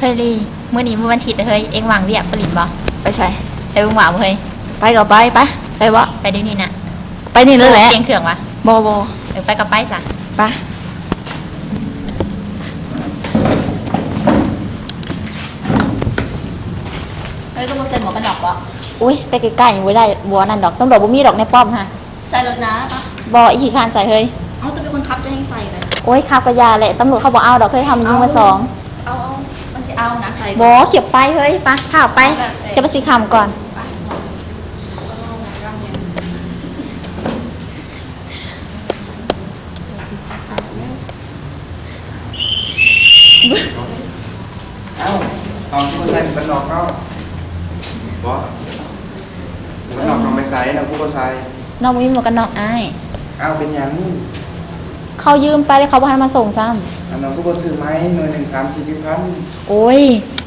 ฮ้ยลี่มื้อนี้มื้อวันอาทิตย์เฮ้ยเอ็งวางเวียกปลินบ่ไปใช่ ไปเบิ่งหว่าบ่เฮ้ยไปก็ไปไปวะไปเดี๋ยวนี้น่ะไปนี่เลยแหละเตรียมเครื่องวะโบไปก็ไปซะไปเฮ้ยก็บ่ใส่หมวกกันน็อกบ่อุ้ยไปใกล้ๆยังบ่ได้บัวนั่นดอกตำรวจบ่มีดอกในป้อมค่ะใส่รถนะปะบ่อีขี้คานใส่เฮ้ยเอาตัวเป็นคนขับจะให้ใส่เลยโอ้ยขับกระยาแหละตำรวจเขาบอกเอาดอกเคยทำยิงมาสองเอามันสิเอานะใส่บ่เขียบไปเฮ้ยไปข่าวไปจะไปสิคำก่อนเอ้าตอนที่คนใส่หมวกกันน็อกเขาบอกหมวกกันน็อกเราไม่ใส่นะผู้ก็ใส่น้องมีหมวกกันน็อกอ้ายเอ้าเป็นอย่างนี้เขายืมไปแล้วเขาบ่ให้มาส่งซ้อันน้องผู้ก็ซื้อไหมหน่วย1 3 4 0 0 ำโอ้ย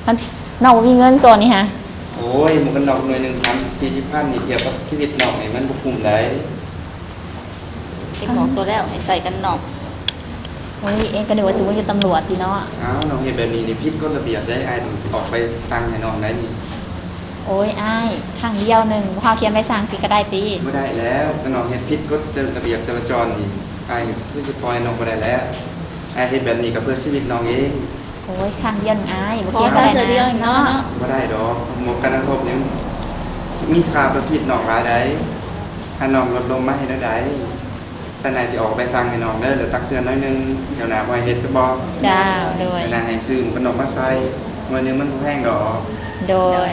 มันน้องบ่มีเงินโซนนี่ฮะโอ้ยหมวกกันน็อกหน่วย1 3 4 0 นี่เทียบกับชีวิตน้องนี่มันบุคุ้มได้เอ็งบอกตัวแล้วให้ใส่กันน็อกโอ้ยเองก็นึกว่าสิว่าเป็นตำรวจพี่เนาะเอ้าน้องเห็นแบบนี้นี่ผิดกฎระเบียบได้อายออกไปตั้งให้น้องได้นี่โอ้ยอ้ายข้างเดียวหนึ่งพอเขียนใบสั่งพี่ก็ได้ตีไม่ได้แล้วน้องเห็นผิดกฎระเบียบจราจรนี่อายคือจะปล่อยน้องบ่ได้แล้วอายเห็นแบบนี้ก็เพื่อชีวิตน้องเอง โอ้ยข้างเดียวหนึ่งอ้ายขอใส่เสื้อเดียวเนาะบ่ได้ดอกหมวกกันน็อกยังมีค่าประชีวิตน้องหลายได้ถ้าน้องลดลงมาให้ได้แต่นายจะออกไปสั่งให้น้องเด้อหรือตักเตือนน้อยนึงเดี๋ยวหน้าบ่ให้เฮ็ดซะบ่ จ้าโดยนายให้ซื้อหมวกกันน็อกมาใส่มื้อนึงมันบ่แพงดอกโดย